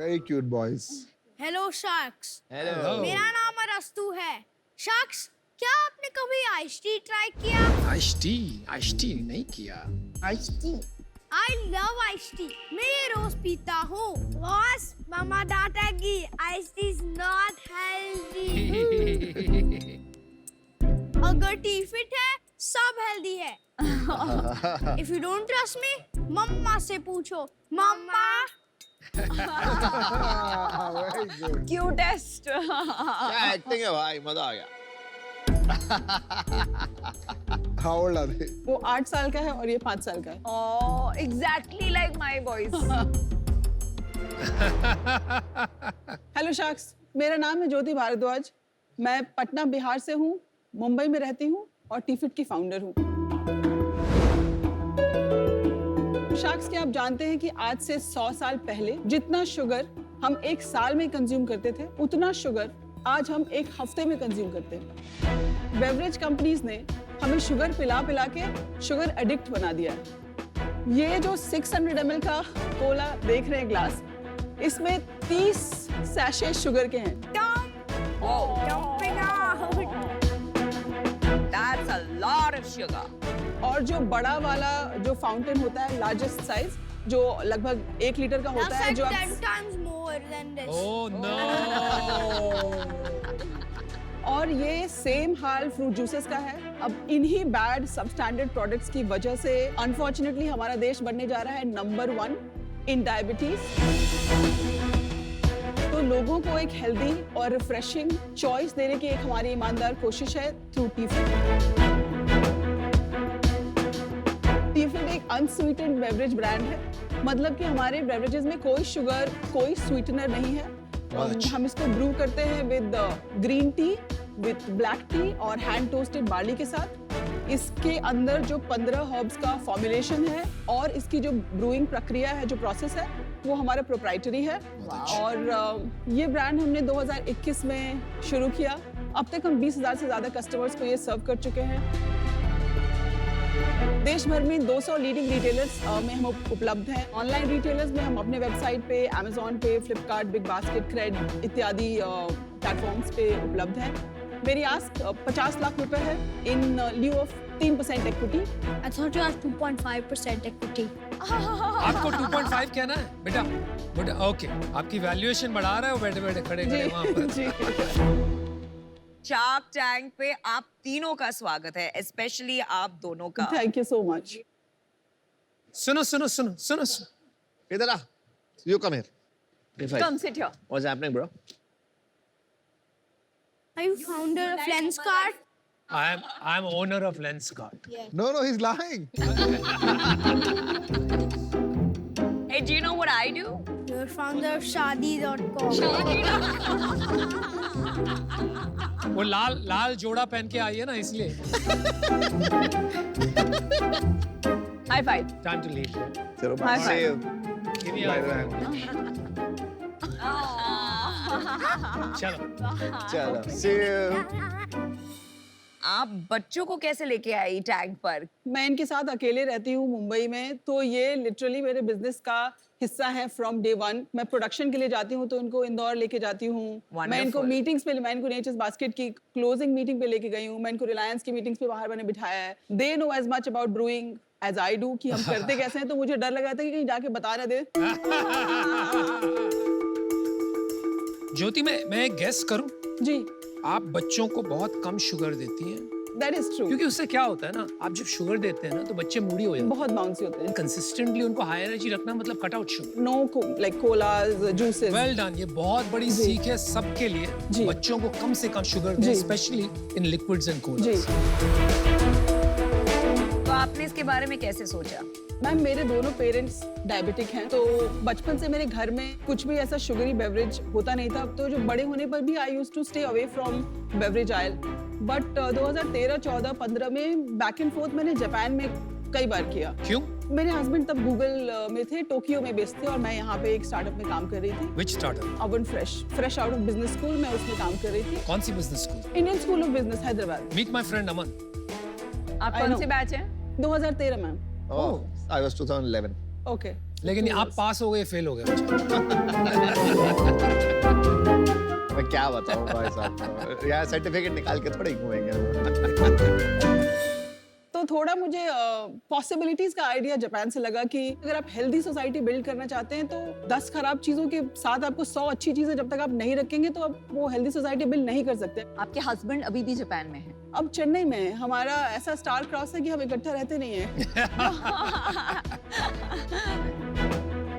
Very cute boys. Hello sharks. Hello. मेरा नाम अरस्तु है। शार्क्स, क्या आपने कभी आइस टी ट्राई किया? आइस टी नहीं किया। I love ice tea. मैं ये रोज पीता हूँ। बॉस, मामा डांटेगी। Ice tea is not healthy. अगर टी फिट है, सब हेल्दी है। If you don't trust me, mumma से पूछो। मम्मा। Very good. क्यूटेस्ट। क्या एक्टिंग है भाई, मजा आ गया। How old are they? वो 8 साल का है और ये 5 साल का है। Oh, exactly like my boys. Hello sharks, मेरा नाम है ज्योति भारद्वाज। मैं पटना बिहार से हूँ, मुंबई में रहती हूँ और टीफिट की फाउंडर हूँ। शार्क्स, क्या आप जानते हैं कि आज से 100 साल पहले जितना शुगर हम एक साल में कंज्यूम करते थे, उतना शुगर आज हम एक हफ्ते में कंज्यूम करते हैं। बेवरेज कंपनीज ने हमें शुगर पिला पिला के शुगर एडिक्ट बना दिया है। ये जो 600 ml का कोला देख रहे हैं ग्लास, इसमें 30 सैशे शुगर के हैं। Jumping out. That's a lot of sugar. और जो बड़ा वाला जो फाउंटेन होता है, लार्जेस्ट साइज, जो लगभग 1 लीटर का होता That's है, like जो 10 times more than this. Oh no! और ये सेम हाल फ्रूट जूसेस का है। अब इन्हीं बैड सबस्टैंडर्ड प्रोडक्ट्स की वजह से अनफॉर्चुनेटली हमारा देश बनने जा रहा है नंबर 1 इन डायबिटीज। तो लोगों को एक हेल्दी और रिफ्रेशिंग चॉइस देने की एक हमारी ईमानदार कोशिश है थ्रू टीफिट। टीफिट एक अनस्वीटेंड बेवरेज ब्रांड है, मतलब कि हमारे बेवरेजेस में कोई शुगर, कोई स्वीटनर नहीं है। हम इसको ब्रू करते हैं with green tea, with black T और हैंड टोस्टेड बार्ली के साथ। इसके अंदर जो 15 हर्ब्स का फॉर्मुलेशन है और इसकी जो ब्रूइंग प्रक्रिया है, जो प्रोसेस है, वो हमारा प्रोप्राइटरी है। और ये ब्रांड हमने 2021 में शुरू किया। अब तक हम 20,000 से ज़्यादा कस्टमर्स को ये सर्व कर चुके हैं। देश भर में 200 लीडिंग रिटेलर्स में हम उपलब्ध हैं। ऑनलाइन रिटेलर्स में हम अपने वेबसाइट पे, अमेज़ॉन पे, फ्लिपकार्ट, बिग बास्केट, क्रेड इत्यादि प्लेटफॉर्म्स पे उपलब्ध हैं। मेरी आस्क 50 लाख रुपए है in lieu of 3% equity. I thought you had 2.5% equity. आपको 2.5 कहना है बेटा? बेटा ओके, आपकी वैल्यूएशन बढ़ा रहा है वो बैठे बैठे खड़े खड़े वहाँ पर। जी। शार्क टैंक पे आप तीनों का स्वागत है, स्पेशली आप दोनों का। Thank you so much. सुनो सुनो सुनो सुनो सुनो। इधर आ, you come here. Come sit here. What's happening, bro? Are you founder of Lenskart? I'm owner of Lenskart. No, he's lying. Hey, do you know what I do? You're founder of Shadi.com. वो लाल जोड़ा पहन के आई है ना इसलिए। High five. Time to leave. चलो, High see you. Give me a चलो। चलो, see you. आप बच्चों को कैसे लेके आई टैंक पर? मैं इनके साथ अकेले रहती हूँ मुंबई में, तो ये लिटरली मेरे बिजनेस का हिस्सा है फ्रॉम डे 1। मैं प्रोडक्शन के लिए जाती हूँ तो इनको इंदौर लेके जाती हूँ। मैं इनको मीटिंग्स पे, मैं इनको नेचर्स बास्केट की क्लोजिंग मीटिंग पे लेके गई हूँ। मैं इनको रिलायंस की मीटिंग्स पे बाहर मैंने बिठाया है। They know as much about brewing as I do कि हम करते कैसे हैं, तो मुझे डर लगा था कि कहीं जाके बता ना दे। ज्योति, मैं एक गेस करूं? जी, आप बच्चों को बहुत कम शुगर देती हैं। That is true. क्योंकि उससे क्या होता है ना, आप जब शुगर देते हैं ना तो बच्चे मूडी हो जाते हैं। बहुत बाउंसी होते हैं। कंसिस्टेंटली उनको हाई एनर्जी रखना मतलब cut out sugar. Know like collage, juices. Well done, ये बहुत बड़ी सीख है सबके लिए। जी। बच्चों को कम से कम शुगर दें, स्पेशली इन लिक्विड्स एंड जी। कोलास। तो आपने इसके बारे में कैसे सोचा? मैम, मेरे दोनों पेरेंट्स डायबिटिक हैं, तो बचपन से मेरे घर में कुछ भी ऐसा शुगरी बेवरेज होता नहीं था। तो जो बड़े होने पर भी I used to stay away from beverage oil. But 2013, 14, 15 में बैक एंड फोर्थ मैंने जापान में कई बार किया। क्यों? मेरे हस्बैंड तब गूगल में थे, टोक्यो में बेस्ड थे, और मैं यहाँ पे एक स्टार्टअप में काम कर रही थी। Which startup? अवन fresh out of business school, मैं उसमें काम कर रही थी। कौन सी business school? Indian School of Business Hyderabad. Meet my friend Aman. आप I कौन know. से बैच हैं? 2013 में। Oh, I was 2011. ओके। लेकिन आप पास हो गए, फेल हो गए। क्या बताऊं भाई साहब, यार सर्टिफिकेट निकाल के थोड़ी घूमेंगे। तो थोड़ा मुझे पॉसिबिलिटीज का आइडिया जापान से लगा कि अगर आप हेल्दी सोसाइटी बिल्ड करना चाहते हैं तो 10 खराब चीजों के साथ आपको 100 अच्छी चीजें जब तक आप नहीं रखेंगे तो आप वो हेल्दी सोसाइटी बिल्ड नहीं कर सकते। आपके हस्बैंड अभी भी जापान में है? अब चेन्नई में है। हमारा ऐसा स्टार क्रॉस है कि हम इकट्ठा रहते नहीं है।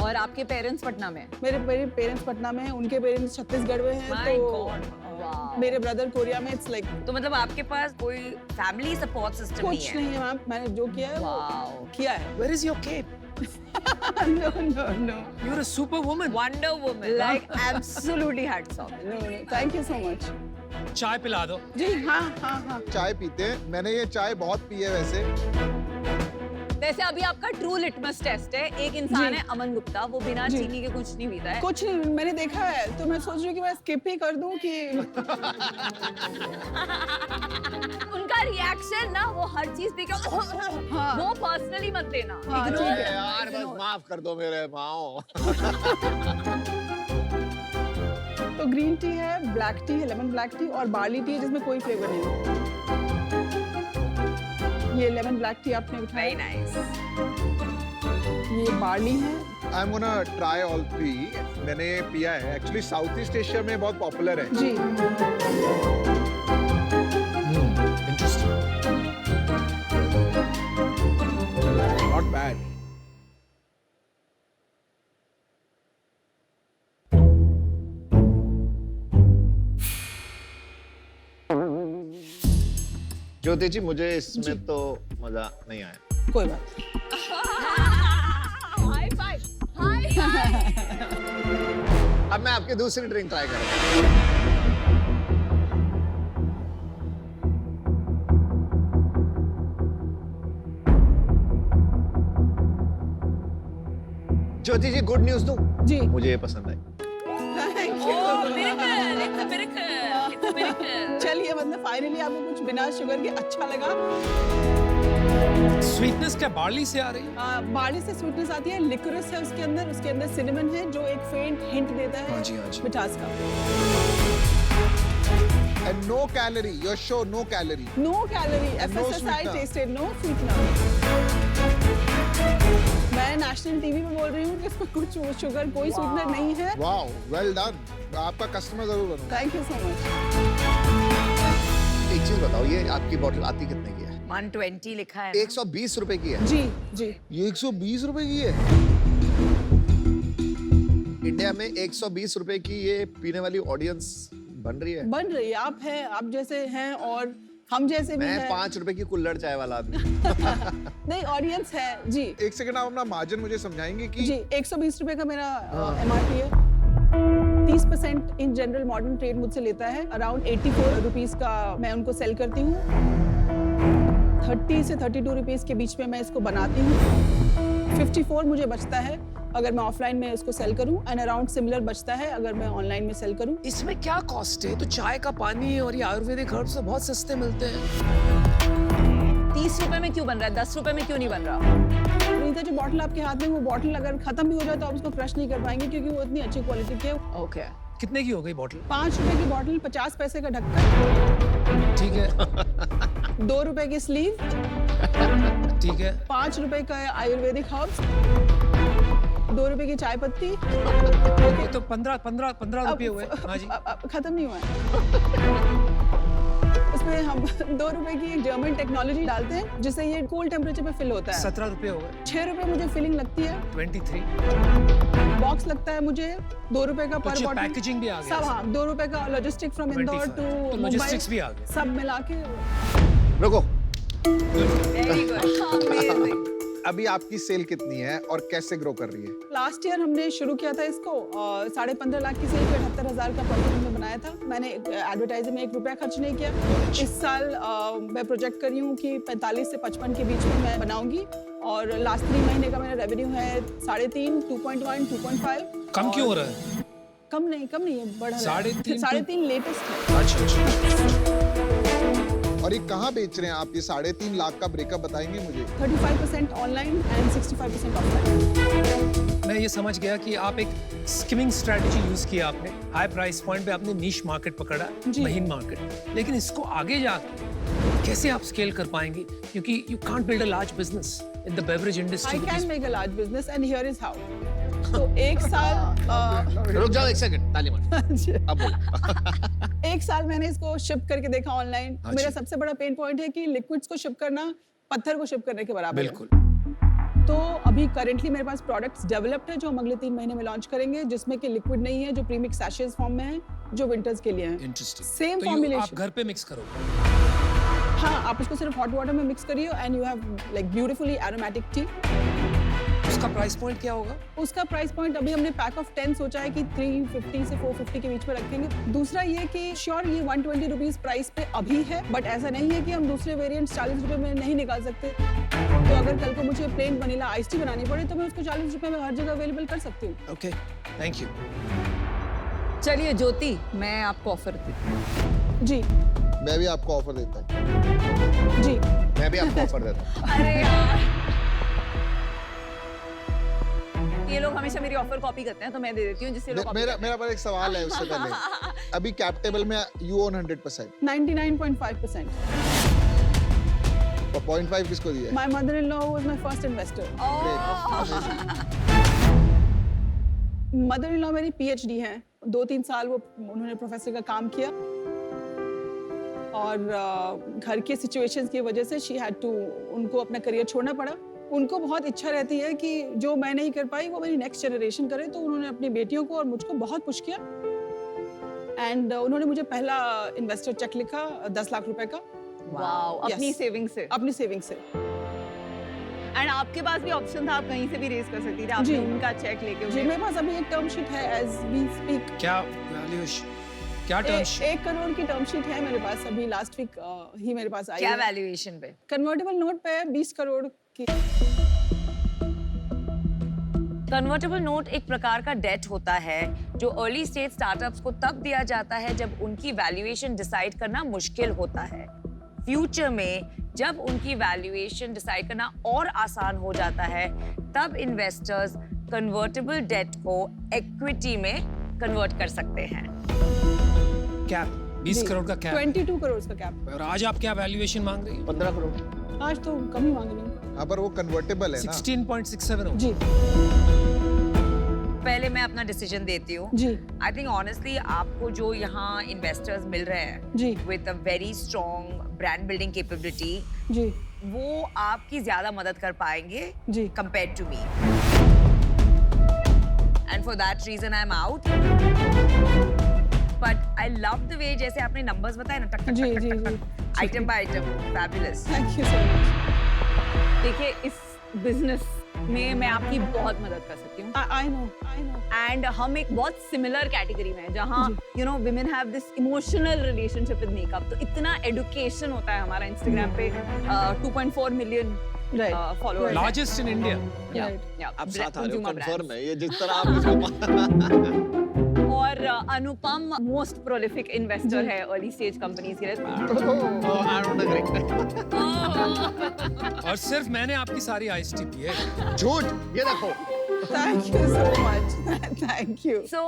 और आपके पेरेंट्स पटना में? मेरे पेरेंट्स पटना में हैं, उनके पेरेंट्स छत्तीसगढ़ में हैं। My तो God, wow. मेरे ब्रदर कोरिया में। इट्स लाइक तो मतलब आपके पास कोई फैमिली सपोर्ट सिस्टम नहीं कुछ है? नहीं है मैम। मैंने जो किया है वो Wow. किया है। Where is your cape? No, no, no. You're a superwoman. Wonder Woman, like absolutely hats off. No, no. Thank you so much. चाय पिला दो। जी हाँ हाँ हाँ। चाय पीते हैं, मैंने ये चाय बहुत पी है वैसे। वैसे अभी आपका ट्रू लिटमस टेस्ट है। एक इंसान जी। है अमन गुप्ता, वो बिना जी। चीनी के कुछ नहीं पीता है। कुछ नहीं, मैंने देखा है तो मैं सोच रही हूँ कि मैं स्किप ही कर दूं कि उनका रिएक्शन ना, वो हर चीज पे क्या हाँ। वो पर्सनली मत लेना। हाँ, Ignore ठीक है। it. यार बस माफ कर दो मेरे माओ। तो ग्रीन टी है, ब्लैक टी है, लेमन ब्लैक टी और बार्ली टी है जिसमें कोई फ्लेवर नहीं है। ये लेमन ब्लैक टी आपने Very उठाया, nice. ये बार्ली है। I am gonna try all three. मैंने पिया है, एक्चुअली साउथ ईस्ट एशिया में बहुत पॉपुलर है। जी Interesting. Not bad. Jyoti ji मुझे इसमें तो मजा नहीं आया। कोई बात नहीं। High five. High five. अब मैं आपकी दूसरी ड्रिंक ट्राई करूंगा। ज्योति जी गुड न्यूज दूं? जी मुझे ये पसंद आई। Thank you. Oh, miracle. It's a miracle. It's a miracle. चलिए, मतलब फाइनली आपको कुछ बिना शुगर के अच्छा लगा। Sweetness क्या बार्ली से आ रही है? बार्ली से स्वीटनेस आती है, लिकोरिस है उसके अंदर सिनेमन है जो एक फेंट हिंट देता है हाँ जी, हाँ जी। मिठास का। And no calorie, your show no calorie. No calorie, No FSSI sweetener. Tested, no sweetener. मैं नेशनल टीवी पे बोल रही हूँ कि इसमें कुछ शुगर, कोई स्वीटनर नहीं है। Wow, well done. आपका कस्टमर जरूर बनूंगा। Thank you so much. एक चीज बताओ, ये आपकी बोतल आती कितने की है? 120 लिखा है ना? 120 रुपए की है। जी जी। ये 120 रुपए की है। इंडिया में 120 रुपए की ये पीने वाली ऑडियंस बन रही है। बन रही है, आप जैसे हैं और हम जैसे भी मैं हैं। 5 रुपए की कुल्हड़ चाय वाला आदमी। नहीं, ऑडियंस है जी। एक सेकंड, आप अपना मार्जिन मुझे समझाएंगे कि जी 120 रुपए का मेरा MRP है। 30% इन जनरल मॉडर्न ट्रेड मुझसे लेता है। अराउंड 84 रुपीस का मैं उनको सेल करती हूँ। 30 से 32 रुपीस के बीच में मैं इसको बनाती हूँ। 54 मुझे बचता है अगर मैं ऑफलाइन में इसको सेल करूं, एंड अराउंड सिमिलर बचता है अगर मैं ऑनलाइन में सेल करूं। इसमें क्या कॉस्ट है? तो चाय का पानी और ये आयुर्वेदिक हर्ब्स तो बहुत सस्ते मिलते हैं। 30 रुपए में क्यों बन रहा है? 10 रुपए में क्यों नहीं बन रहा? रीता, जो बॉटल आपके हाथ में, वो बॉटल अगर खत्म भी हो जाए तो आप उसको क्रश नहीं कर पाएंगे क्योंकि वो इतनी अच्छी क्वालिटी की है। ओके। कितने की हो गई बोतल? 5 रुपए की बॉटल, 50 पैसे का ढक्कन, ठीक है। 2 रुपए की स्लीव, ठीक है। 5 रुपए का आयुर्वेदिक हर्ब्स, 2 रुपए की चाय पत्ती। ये तो 15 रुपये हुए। हाँ जी। अब खत्म नहीं हुआ है। उसमें हम 2 रुपए की एक जर्मन टेक्नोलॉजी डालते हैं जिससे ये कूल टेम्परेचर पे फिल होता है। 17 रुपये हो गए। 6 रुपए मुझे फिलिंग लगती है। 23। बॉक्स लगता है मुझे 2 रुपए का पर तो बॉटल। पैकेजिंग भी आ गया। सब, हाँ, 2 रुपए का लॉजिस्टिक फ्रॉम इंदौर 25 टू तो मुंबई, logistics भी आ गए। सब मिला के। रुको, वेरी गुड। अमेजिंग। अभी आपकी सेल कितनी है और कैसे ग्रो कर रही है? लास्ट ईयर हमने शुरू किया था इसको 15.5 लाख की सेल, 78,000 का प्रॉफिट हमने बनाया था। मैंने एडवर्टाइजिंग में 1 रुपया खर्च नहीं किया। इस साल मैं प्रोजेक्ट कर रही हूँ कि 45 से 55 के बीच में मैं बनाऊंगी। और लास्ट 3 महीने का मेरा रेवेन्यू है 3.5, 2.1, 2.5। कम क्यों हो रहा है? कम नहीं है, बढ़ रहा है। 3.5 3.5 लेटेस्ट है। अच्छा। और और ये कहाँ बेच रहे हैं आप? ये 3.5 लाख का ब्रेकअप बताएंगे मुझे? 35% ऑनलाइन एंड 65% ऑफलाइन। मैं ये समझ गया कि आप एक स्किमिंग स्ट्रेटजी यूज किया आपने, हाई प्राइस पॉइंट पे आपने नीश मार्केट पकड़ा, जी। महीन मार्केट, लेकिन इसको आगे जाके कैसे आप स्केल कर पाएंगे? क्योंकि you can't build a large business in the beverage industry. I can make a large business and here is how. तो एक साल रुक जाओ 1 सेकंड, ताली मार। अब बोलो। 1 साल मैंने इसको शिप करके देखा ऑनलाइन। हाँ मेरा जी। सबसे बड़ा पेन पॉइंट है कि लिक्विड्स को शिप करना पत्थर को शिप करने के बराबर है। बिल्कुल। तो अभी करेंटली मेरे पास प्रोडक्ट्स डेवलप्ड है जो हम अगले 3 महीने में लॉन्च करेंगे, जिसमें कि लिक्विड नहीं है, जो प्रीमिक्स सैशेज फॉर्म में है, जो विंटर्स के लिए है। इंटरेस्टिंग। Same तो formulation. आप घर पे मिक्स करोगे? हाँ, आप उसको सिर्फ हॉट वाटर में मिक्स करिए and you have like beautifully aromatic T. उसका प्राइस पॉइंट क्या होगा? उसका प्राइस पॉइंट अभी हमने पैक ऑफ 10 सोचा है कि 350 से 450 के बीच में रखेंगे। दूसरा ये कि श्योर ये 120 रुपीज प्राइस पे अभी है, बट ऐसा नहीं है कि हम दूसरे वेरिएंट्स 40 रुपए में नहीं निकाल सकते। तो अगर कल को मुझे प्लेन वनीला आइस टी बनानी पड़े तो मैं उसको 40 रुपए में हर जगह अवेलेबल कर सकती हूँ। Okay, thank you. चलिए ज्योति, मैं आपको ऑफर देती हूँ। जी मैं भी आपको ऑफर देता हूँ। जी। मैं भी आपको ऑफर देता हूँ। अरे यार, ये लोग हमेशा मेरी ऑफर कॉपी करते हैं तो मैं दे देती हूँ जिससे लोग copy मेरा करते मेरा पर एक सवाल है उससे पहले। अभी कैप टेबल में यू ओन 100%, 99.5%। और 0.5 किसको दिया है? My mother-in-law was my first investor. Mother in law मेरी PhD हैं। 2-3 साल वो उन्होंने प्रोफेसर का काम किया और घर के सिचुएशंस की वजह से शी हैड टू, उनको अपना करियर छोड़ना पड़ा। उनको बहुत इच्छा रहती है कि जो मैं नहीं कर पाई वो मेरी नेक्स्ट जनरेशन करे, तो उन्होंने अपनी बेटियों को और मुझको बहुत पुश किया एंड उन्होंने मुझे पहला इन्वेस्टर चेक लिखा 10 लाख रुपए का वाओ, अपनी Yes. सेविंग से। अपनी सेविंग से। एंड आपके पास भी ऑप्शन था, आप कहीं से भी रेज कर सकती थी। आपने जी। उनका चेक लेके जी, उन्हें- मेरे पास अभी एक टर्म शीट है एज वी स्पीक। क्या वैल्यूएशन, क्या टर्म्स? 1 करोड़ की टर्म शीट है मेरे पास, अभी लास्ट वीक ही मेरे पास आई क्या है। वैल्यूएशन पे? कन्वर्टेबल नोट पे 20 करोड़ की। कन्वर्टेबल नोट एक प्रकार का डेट होता है जो अर्ली स्टेज स्टार्टअप्स को तब दिया जाता है जब उनकी वैल्यूएशन डिसाइड करना मुश्किल होता है। फ्यूचर में जब उनकी वैल्यूएशन डिसाइड करना और आसान हो जाता है, तब इन्वेस्टर्स कन्वर्टेबल डेट को इक्विटी में कन्वर्ट कर सकते हैं। कैप 20 जी, करोड़ का कैप। 22 करोड़ का कैप। और आज आप क्या वैल्यूएशन मांग रही हैं? 15 करोड़। आज तो कम ही मांग रही हूँ। हाँ, पर वो कन्वर्टेबल है ना। 16.67 हो। जी पहले मैं अपना डिसीजन देती हूँ। जी आई थिंक ऑनेस्टली आपको जो यहाँ इन्वेस्टर्स मिल रहे हैं जी with a very strong brand building capability, जी वो आपकी ज्यादा मदद कर पाएंगे जी। compared to me. And for that reason I'm out. But I love the way जैसे आपने numbers बताए ना, टक टक जी, टक जी, टक जी। टक, item by item, fabulous. Thank you so much. देखिए इस बिजनेस में मैं आपकी बहुत मदद कर सकती हूँ। आई नो एंड हम एक बहुत सिमिलर कैटेगरी में हैं जहाँ you know women have this emotional relationship with makeup. तो इतना एडुकेशन होता है हमारा इंस्टाग्राम पे 2.4 million right followers. Largest in India. Right. आप साथ आ रहे हो, consumer कंफर्म brands. है ये जिस तरह आप इसको और अनुपम मोस्ट प्रोलिफिक इन्वेस्टर है अर्ली स्टेज कंपनीज के लिए। I don't agree. और सिर्फ मैंने आपकी सारी आइस टी पी है। झूठ, ये देखो। Thank you so much. Thank you. So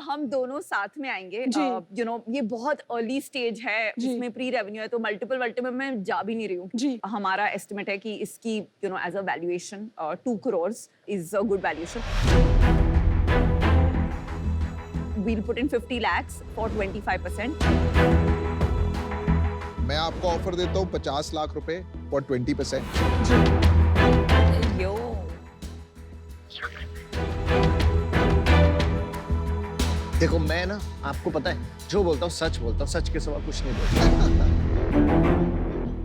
हम दोनों साथ में आएंगे। जी। यू नो ये बहुत अर्ली स्टेज है, जी। इसमें प्री रेवेन्यू है, तो मल्टीपल में मैं जा भी नहीं रही हूँ। जी। हमारा एस्टिमेट है कि इसकी you know as a valuation 2 crore is a good valuation. We'll put in 50 lakhs for 25%. मैं आपको ऑफर देता हूँ 50 लाख रुपए फॉर 20%। Yo. देखो मैं ना, आपको पता है जो बोलता हूँ सच बोलता हूँ, सच के सिवा कुछ नहीं बोलता।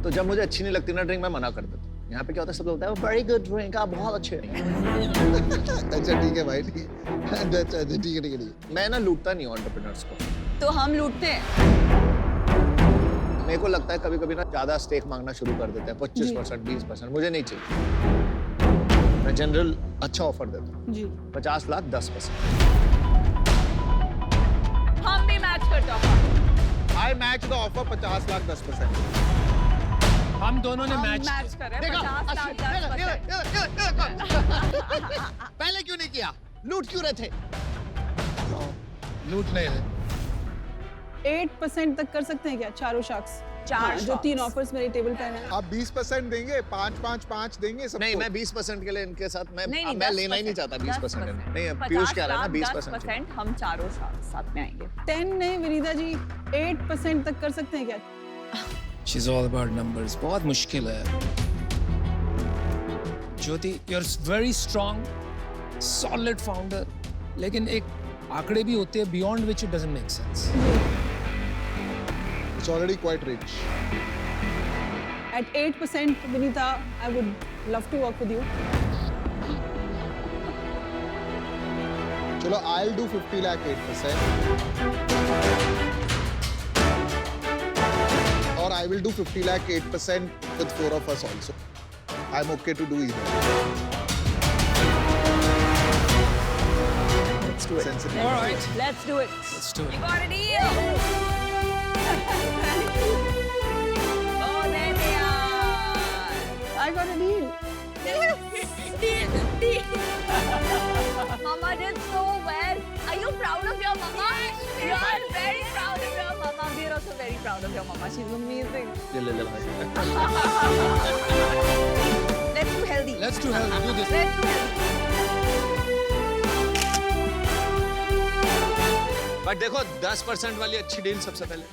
तो जब मुझे अच्छी नहीं लगती ना ड्रिंक, मैं मना कर देता हूँ। यहाँ पे क्या होता है, सब बोलता है वेरी गुड ड्रिंक, आप बहुत अच्छे हैं। अच्छा ठीक है भाई, ठीक है। अच्छा ठीक है ठीक है। मैं ना लूटता नहीं हूँ एंटरप्रेन्योर्स को। तो हम लूटते हैं। मेरे को लगता है कभी कभी ना ज्यादा स्टेक मांगना शुरू कर देते हैं, 25%, 20%। मुझे नहीं चाहिए। मैं जनरल अच्छा ऑफर देता हूँ। जी 50 लाख 10%। हम भी मैच करते हैं। आई मैच द ऑफर 50 लाख 10%। हम दोनों ने मैच मैच कर रहे हैं देखा 50 पहले क्यों नहीं किया? लूट क्यों रहे थे? लूट नहीं है 8% तक कर सकते हैं क्या चारों शख्स? चार जो 3 ऑफर्स मेरे टेबल पर हैं। आप 20% देंगे, 5 देंगे सबको। नहीं, मैं 20% के लिए इनके साथ मैं नहीं, मैं लेना ही नहीं चाहता 20%। नहीं, पीयूष कह रहा है ना 20%। 10% हम चारों साथ में आएंगे। 10 नहीं विनीता जी, 8% तक कर सकते हैं क्या? She's all about numbers. बहुत मुश्किल है ज्योति, you're very strong, solid founder, लेकिन एक आंकड़े भी होते हैं beyond which it doesn't make sense. It's already quite rich. At 8% Vinita, I would love to work with you. चलो, I'll do 50 lakh 8%. Or I will do 50 lakh 8% with 4 of us also. I'm okay to do either. Let's do it. Sensitive. All right, Let's do it. let's do You it. got a deal. Oh, there they are. I got a deal. Mama did so well. Are you proud of your mama? You are very proud of your mama. We are also very proud of your mama. She's amazing. ले भाई। Let's do healthy. Let's do healthy. Do this. Let's do healthy. But देखो 10% वाली अच्छी deal सबसे पहले।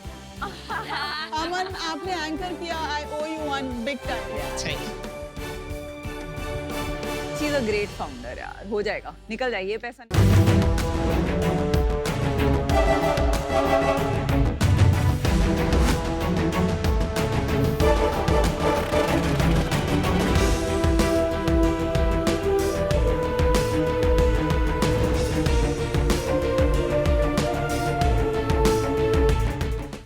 अमन, आपने anchor किया, I owe you one big time. She's a great founder यार. हो जाएगा. निकल जाइए पैसा.